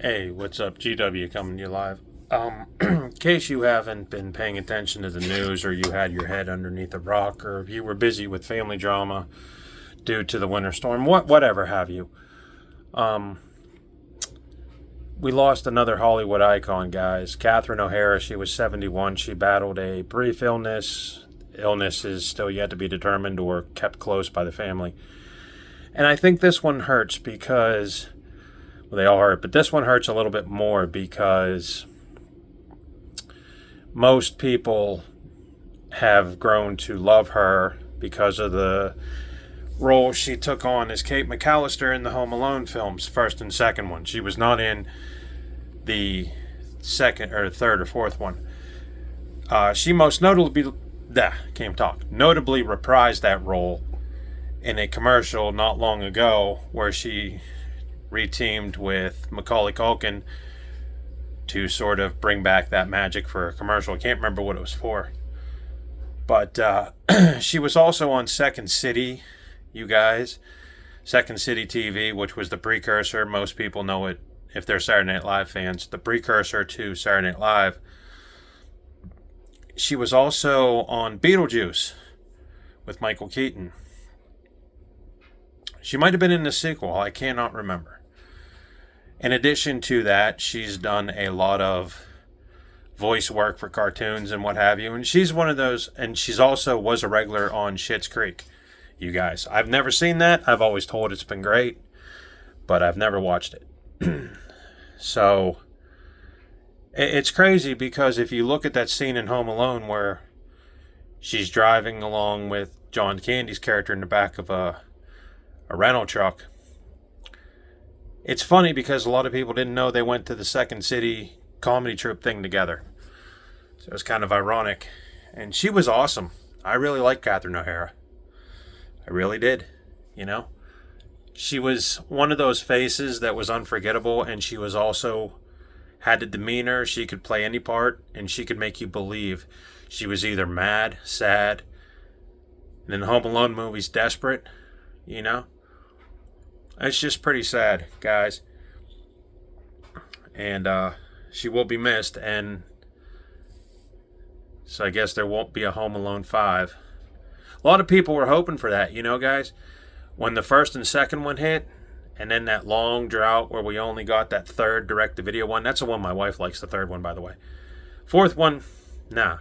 Hey, what's up? GW coming to you live. In case you haven't been paying attention to the news, or you had your head underneath a rock, or if you were busy with family drama due to the winter storm, whatever have you, we lost another Hollywood icon, guys. Catherine O'Hara. She was 71. She battled a brief illness. Illness is still yet to be determined or kept close by the family. And I think this one hurts because, well, they all hurt, but this one hurts a little bit more because most people have grown to love her because of the role she took on as Kate McAllister in the Home Alone films, first and second one. She was not in the second or third or fourth one. She most notably reprised that role in a commercial not long ago where she reteamed with Macaulay Culkin to sort of bring back that magic for a commercial. I can't remember what it was for. But she was also on Second City, you guys. Second City TV, which was the precursor. Most people know it if they're Saturday Night Live fans. The precursor to Saturday Night Live. She was also on Beetlejuice with Michael Keaton. She might have been in the sequel. I cannot remember. In addition to that, she's done a lot of voice work for cartoons and what have you. And she's one of those, and she's also was a regular on Schitt's Creek, you guys. I've never seen that. I've always told it's been great, but I've never watched it. So, it's crazy because if you look at that scene in Home Alone where she's driving along with John Candy's character in the back of a rental truck, it's funny because a lot of people didn't know they went to the Second City comedy troupe thing together. So it was kind of ironic. And she was awesome. I really liked Catherine O'Hara. I really did. You know? She was one of those faces that was unforgettable, and she was also had the demeanor. She could play any part, and she could make you believe she was either mad, sad, and in the Home Alone movies, desperate, you know? It's just pretty sad, guys. And she will be missed, and so I guess there won't be a Home Alone 5. A lot of people were hoping for that, you know, guys? When the first and second one hit, and then that long drought where we only got that third direct-to-video one. That's the one my wife likes, the third one, by the way. Fourth one, nah.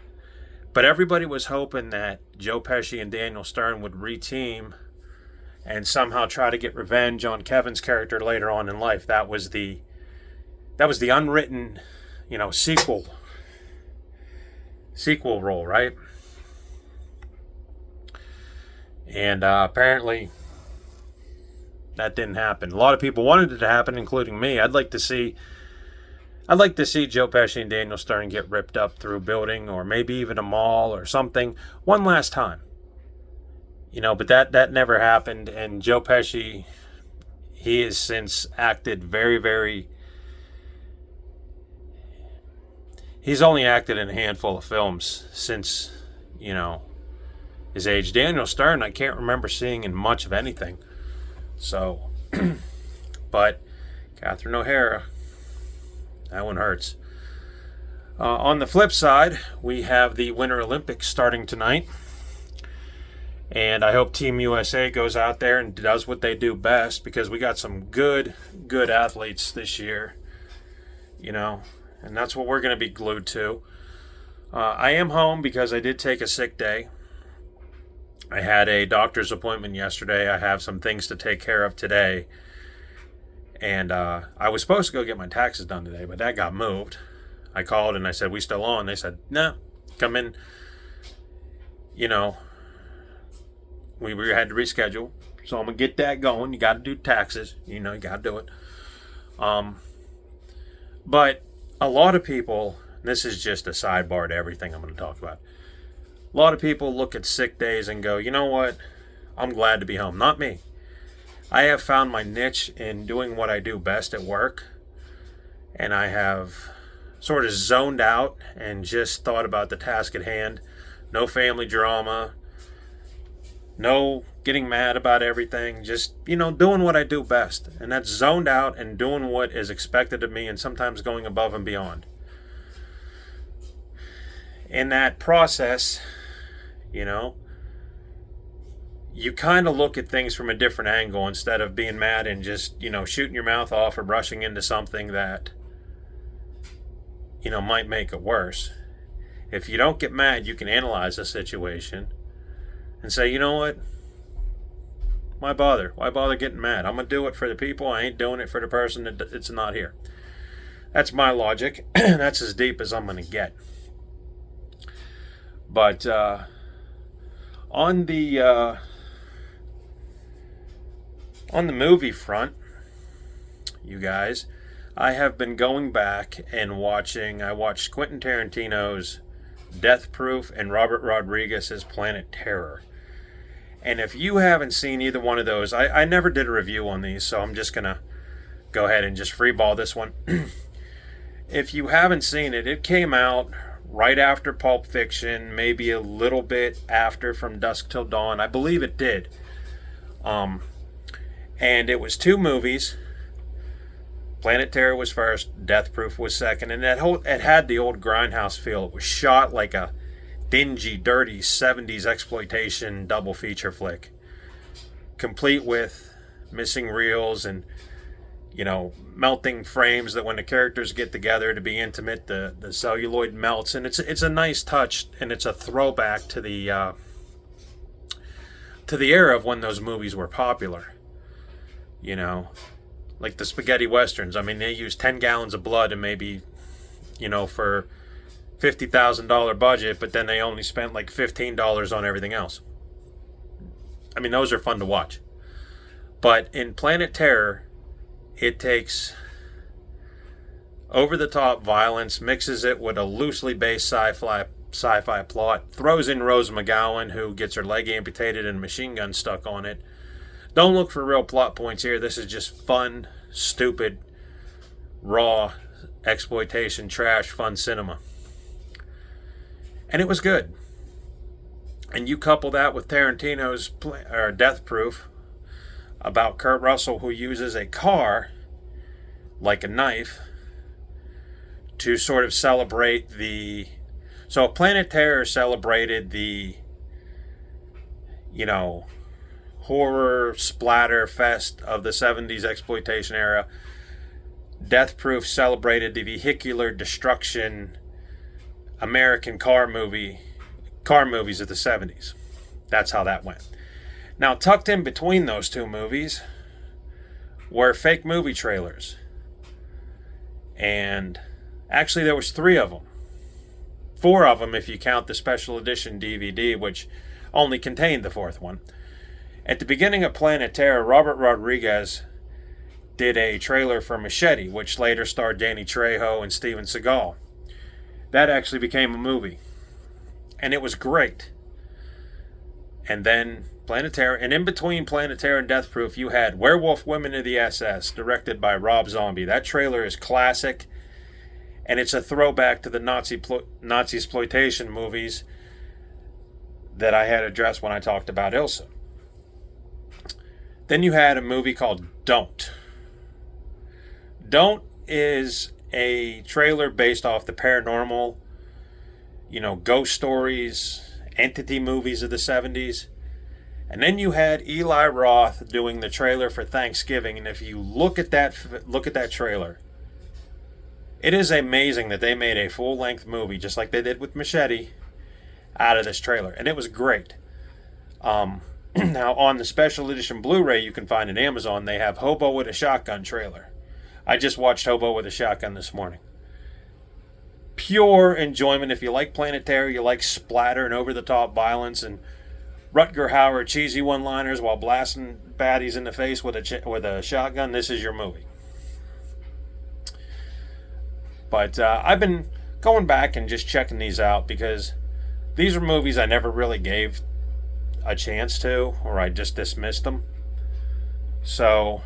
But everybody was hoping that Joe Pesci and Daniel Stern would reteam and somehow try to get revenge on Kevin's character later on in life. That was the unwritten, sequel role, right? And apparently that didn't happen. A lot of people wanted it to happen, including me. I'd like to see Joe Pesci and Daniel Stern get ripped up through a building or maybe even a mall or something one last time. But that never happened. And Joe Pesci, he has since acted very, very... He's only acted in a handful of films since, his age. Daniel Stern, I can't remember seeing in much of anything. So, but Catherine O'Hara, that one hurts. On the flip side, we have the Winter Olympics starting tonight. And I hope Team USA goes out there and does what they do best, because we got some good athletes this year, and that's what we're going to be glued to. I am home because I did take a sick day. I had a doctor's appointment yesterday. I have some things to take care of today. And I was supposed to go get my taxes done today, but that got moved. I called and I said, "We still on?" They said, "No, come in." We had to reschedule. So I'm going to get that going. You got to do taxes. You got to do it. But a lot of people, this is just a sidebar to everything I'm going to talk about. A lot of people look at sick days and go, you know what? I'm glad to be home. Not me. I have found my niche in doing what I do best at work. And I have sort of zoned out and just thought about the task at hand. No family drama. No getting mad about everything, just, doing what I do best. And that's zoned out and doing what is expected of me and sometimes going above and beyond. In that process, you kind of look at things from a different angle instead of being mad and just, shooting your mouth off or brushing into something that, might make it worse. If you don't get mad, you can analyze the situation and say, you know what? Why bother? Why bother getting mad? I'm going to do it for the people. I ain't doing it for the person that's not here. That's my logic. That's as deep as I'm going to get. But on the movie front, you guys, I have been going back and I watched Quentin Tarantino's Death Proof and Robert Rodriguez's Planet Terror. And if you haven't seen either one of those, I never did a review on these, so I'm just going to go ahead and just freeball this one. If you haven't seen it, it came out right after Pulp Fiction, maybe a little bit after From Dusk Till Dawn. I believe it did. And it was 2 movies. Planet Terror was first, Death Proof was second, and it had the old grindhouse feel. It was shot like a dingy, dirty 70s exploitation double feature flick, complete with missing reels and melting frames that when the characters get together to be intimate, the celluloid melts, and it's a nice touch, and it's a throwback to the era of when those movies were popular. Like the spaghetti westerns. I mean, they used 10 gallons of blood and maybe, for $50,000 budget, but then they only spent like $15 on everything else. I mean, those are fun to watch. But in Planet Terror, it takes over-the-top violence, mixes it with a loosely based sci-fi plot, throws in Rose McGowan, who gets her leg amputated and a machine gun stuck on it. Don't look for real plot points here. This is just fun, stupid, raw exploitation, trash, fun cinema. And it was good. And you couple that with Tarantino's Death Proof about Kurt Russell, who uses a car like a knife to sort of celebrate So Planet Terror celebrated the, horror splatter fest of the 70s exploitation era. Death Proof celebrated the vehicular destruction American car movies of the 70s. That's how that went. Now, tucked in between those 2 movies were fake movie trailers. And actually there was 3 of them. 4 of them if you count the special edition DVD, which only contained the 4th one. At the beginning of Planet Terror, Robert Rodriguez did a trailer for Machete, which later starred Danny Trejo and Steven Seagal. That actually became a movie. And it was great. And then Planet Terror, and in between Planet Terror and Death Proof, you had Werewolf Women of the SS, directed by Rob Zombie. That trailer is classic, and it's a throwback to the Nazi exploitation movies that I had addressed when I talked about Ilsa. Then you had a movie called Don't. Don't is a trailer based off the paranormal, ghost stories, entity movies of the 70s. And then you had Eli Roth doing the trailer for Thanksgiving. And if you look at that trailer, it is amazing that they made a full-length movie, just like they did with Machete, out of this trailer. And it was great. Now, on the special edition Blu-ray you can find on Amazon, they have Hobo with a Shotgun trailer. I just watched Hobo with a Shotgun this morning. Pure enjoyment. If you like Planet Terror, you like splatter and over-the-top violence and Rutger Hauer cheesy one-liners while blasting baddies in the face with a shotgun, this is your movie. But I've been going back and just checking these out because these are movies I never really gave a chance to, or I just dismissed them. So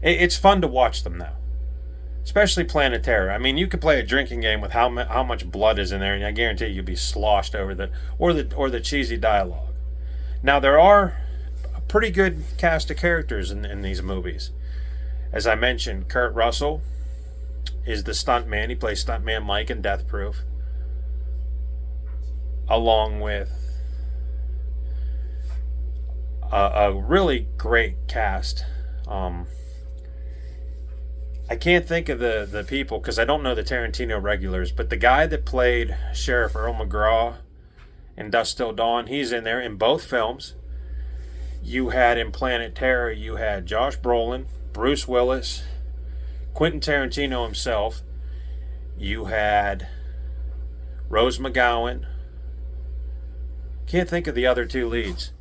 it's fun to watch them now, especially Planet Terror. I mean, you could play a drinking game with how much blood is in there, and I guarantee you'll be sloshed over the cheesy dialogue. Now, there are a pretty good cast of characters in these movies. As I mentioned, Kurt Russell is the stuntman. He plays stuntman Mike in Death Proof, along with a really great cast. I can't think of the people because I don't know the Tarantino regulars, but the guy that played Sheriff Earl McGraw in Dusk Till Dawn, he's in there in both films. You had in Planet Terror, you had Josh Brolin, Bruce Willis, Quentin Tarantino himself. You had Rose McGowan. Can't think of the other two leads,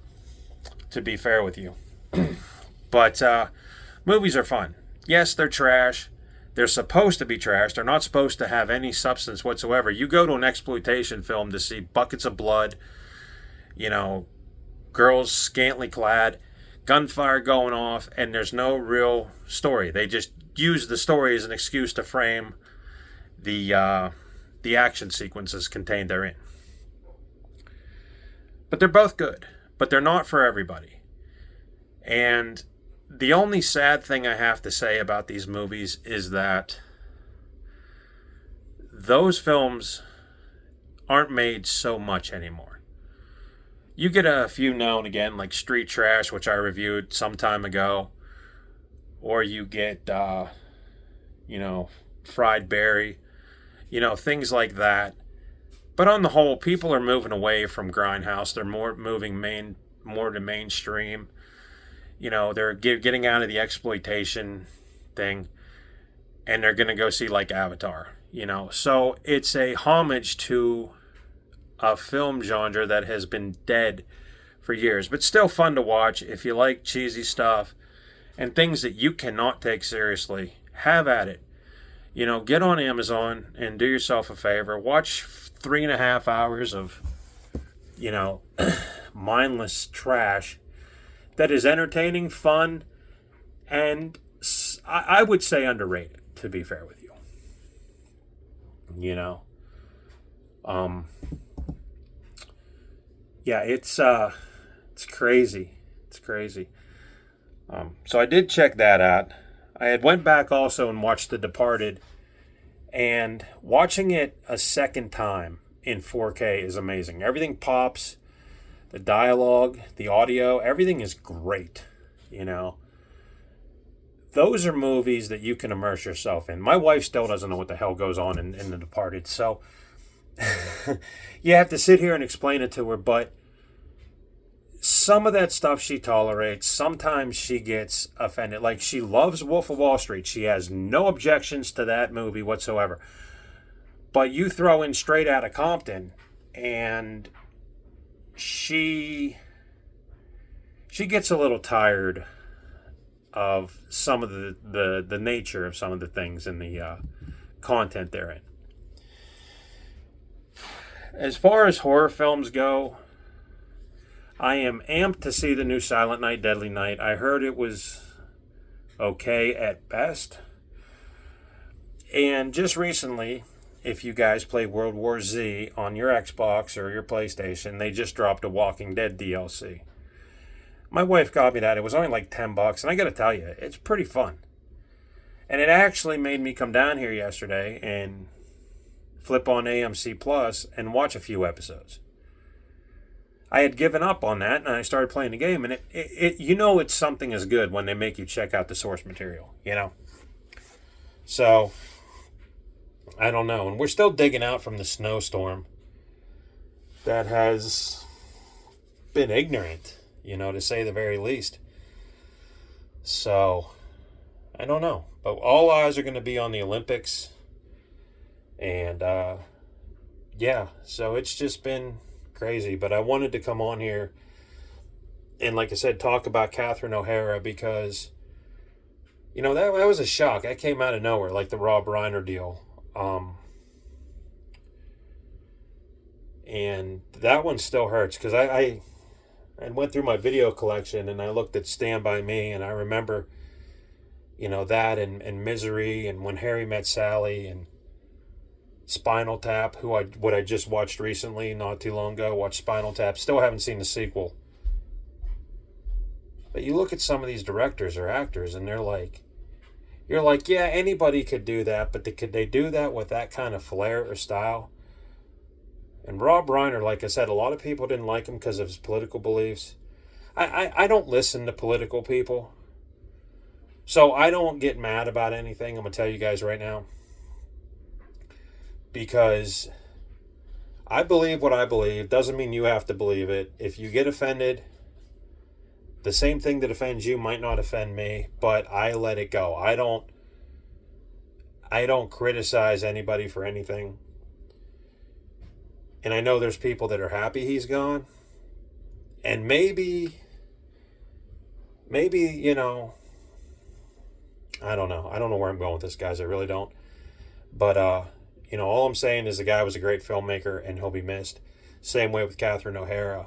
to be fair with you. But movies are fun. Yes, they're trash. They're supposed to be trash. They're not supposed to have any substance whatsoever. You go to an exploitation film to see buckets of blood, girls scantily clad, gunfire going off, and there's no real story. They just use the story as an excuse to frame the action sequences contained therein. But they're both good. But they're not for everybody. And the only sad thing I have to say about these movies is that those films aren't made so much anymore. You get a few now and again, like Street Trash, which I reviewed some time ago, or you get, Fried Berry, things like that. But on the whole, people are moving away from grindhouse. They're moving more to mainstream. They're getting out of the exploitation thing, and they're going to go see like Avatar. So it's a homage to a film genre that has been dead for years, but still fun to watch if you like cheesy stuff and things that you cannot take seriously. Have at it. Get on Amazon and do yourself a favor. Watch 3.5 hours of, mindless trash that is entertaining, fun, and I would say underrated, to be fair with you. Yeah, it's crazy. It's crazy. So I did check that out. I had went back also and watched The Departed, and watching it a second time in 4K is amazing. Everything pops, the dialogue, the audio, everything is great. Those are movies that you can immerse yourself in. My wife still doesn't know what the hell goes on in The Departed, so you have to sit here and explain it to her, but some of that stuff she tolerates. Sometimes she gets offended. Like, she loves Wolf of Wall Street. She has no objections to that movie whatsoever. But you throw in Straight Outta Compton, and she gets a little tired of some of the nature of some of the things in the content therein. As far as horror films go, I am amped to see the new Silent Night, Deadly Night. I heard it was okay at best. And just recently, if you guys play World War Z on your Xbox or your PlayStation, they just dropped a Walking Dead DLC. My wife got me that. It was only like $10, and I got to tell you, it's pretty fun. And it actually made me come down here yesterday and flip on AMC Plus and watch a few episodes. I had given up on that, and I started playing the game, and it it's something is good when they make you check out the source material, So, I don't know. And we're still digging out from the snowstorm that has been ignorant, to say the very least. So, I don't know. But all eyes are going to be on the Olympics. And, so it's just been crazy. But I wanted to come on here and, like I said, talk about Catherine O'Hara because, that was a shock. That came out of nowhere, like the Rob Reiner deal. And that one still hurts because I went through my video collection and I looked at Stand By Me, and I remember, that and Misery and When Harry Met Sally and Spinal Tap, what I just watched recently, not too long ago. Watched Spinal Tap. Still haven't seen the sequel. But you look at some of these directors or actors, and you're like, yeah, anybody could do that, but could they do that with that kind of flair or style? And Rob Reiner, like I said, a lot of people didn't like him because of his political beliefs. I don't listen to political people, so I don't get mad about anything. I'm going to tell you guys right now. Because I believe what I believe. Doesn't mean you have to believe it. If you get offended, the same thing that offends you might not offend me, but I let it go. I don't criticize anybody for anything. And I know there's people that are happy he's gone. And maybe, you know, I don't know. I don't know where I'm going with this, guys. I really don't. But, all I'm saying is the guy was a great filmmaker and he'll be missed. Same way with Catherine O'Hara.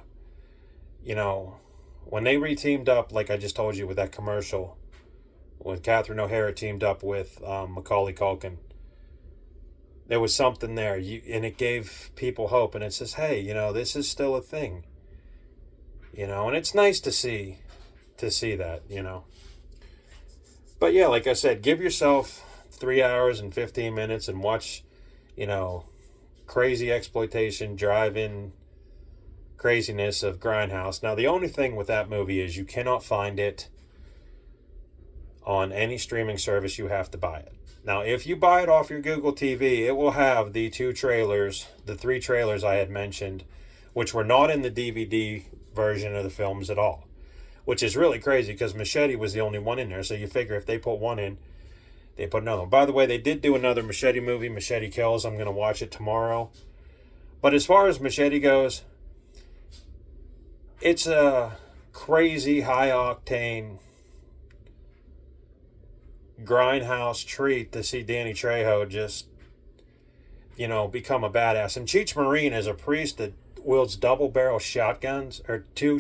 When they re-teamed up, like I just told you with that commercial, when Catherine O'Hara teamed up with Macaulay Culkin, there was something there, and it gave people hope, and it says, hey, this is still a thing, and it's nice to see that, But yeah, like I said, give yourself 3 hours and 15 minutes and watch, crazy exploitation, drive-in craziness of Grindhouse. Now, the only thing with that movie is you cannot find it on any streaming service. You have to buy it. Now, if you buy it off your Google TV, it will have the 3 trailers I had mentioned, which were not in the DVD version of the films at all, which is really crazy because Machete was the only one in there. So you figure if they put one in, they put another one. By the way, they did do another Machete movie, Machete Kills. I'm going to watch it tomorrow. But as far as Machete goes, it's a crazy, high-octane grindhouse treat to see Danny Trejo just, become a badass. And Cheech Marin is a priest that wields double-barrel shotguns, or 2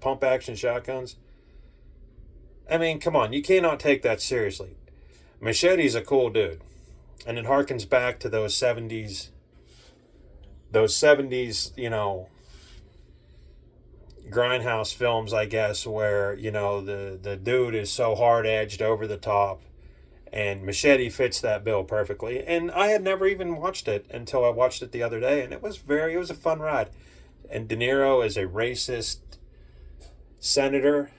pump-action shotguns. I mean, come on, you cannot take that seriously. Machete's a cool dude. And it harkens back to those 70s, grindhouse films, I guess, where, the dude is so hard-edged, over the top, and Machete fits that bill perfectly. And I had never even watched it until I watched it the other day, and it was a fun ride. And De Niro is a racist senator,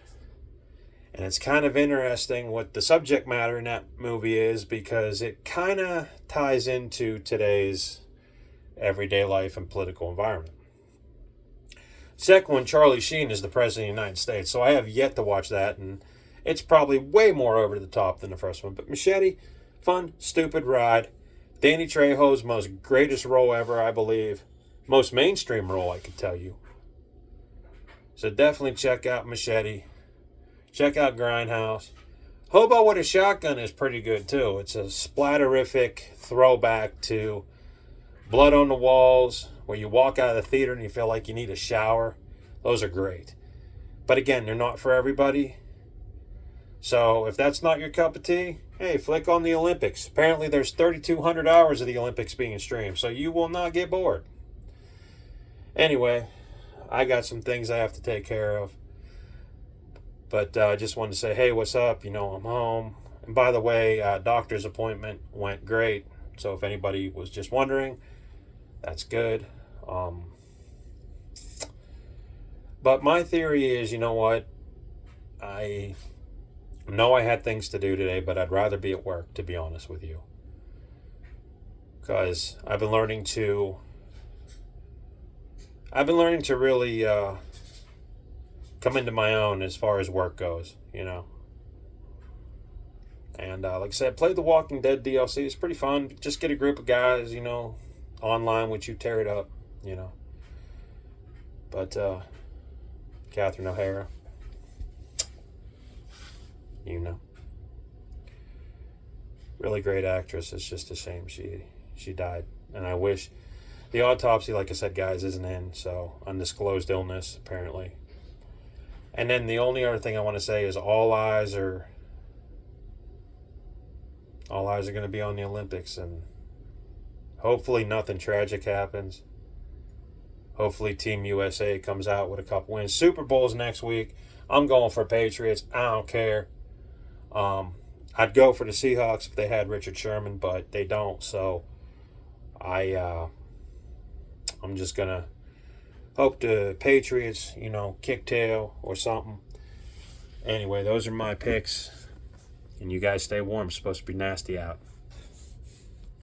and it's kind of interesting what the subject matter in that movie is, because it kind of ties into today's everyday life and political environment. Second one, Charlie Sheen is the President of the United States, so I have yet to watch that, and it's probably way more over the top than the first one. But Machete, fun, stupid ride. Danny Trejo's most greatest role ever, I believe. Most mainstream role, I could tell you. So definitely check out Machete. Check out Grindhouse. Hobo with a Shotgun is pretty good, too. It's a splatterific throwback to Blood on the Walls, where you walk out of the theater and you feel like you need a shower. Those are great. But again, they're not for everybody. So if that's not your cup of tea, hey, flick on the Olympics. Apparently there's 3,200 hours of the Olympics being streamed, so you will not get bored. Anyway, I got some things I have to take care of. But I just wanted to say, hey, what's up? I'm home. And by the way, doctor's appointment went great. So if anybody was just wondering, that's good. But my theory is, you know what? I know I had things to do today, but I'd rather be at work, to be honest with you. Because I've been learning to really come into my own as far as work goes, And like I said, play the Walking Dead DLC. It's pretty fun. Just get a group of guys, online, which you tear it up, But Catherine O'Hara, really great actress. It's just a shame she died. And I wish the autopsy, like I said, guys, isn't in. So undisclosed illness, apparently. And then the only other thing I want to say is all eyes are going to be on the Olympics, and hopefully nothing tragic happens. Hopefully Team USA comes out with a couple wins. Super Bowl's next week. I'm going for Patriots. I don't care. I'd go for the Seahawks if they had Richard Sherman, but they don't. So I'm just gonna hope the Patriots, kick tail or something. Anyway, those are my picks. And you guys stay warm. It's supposed to be nasty out.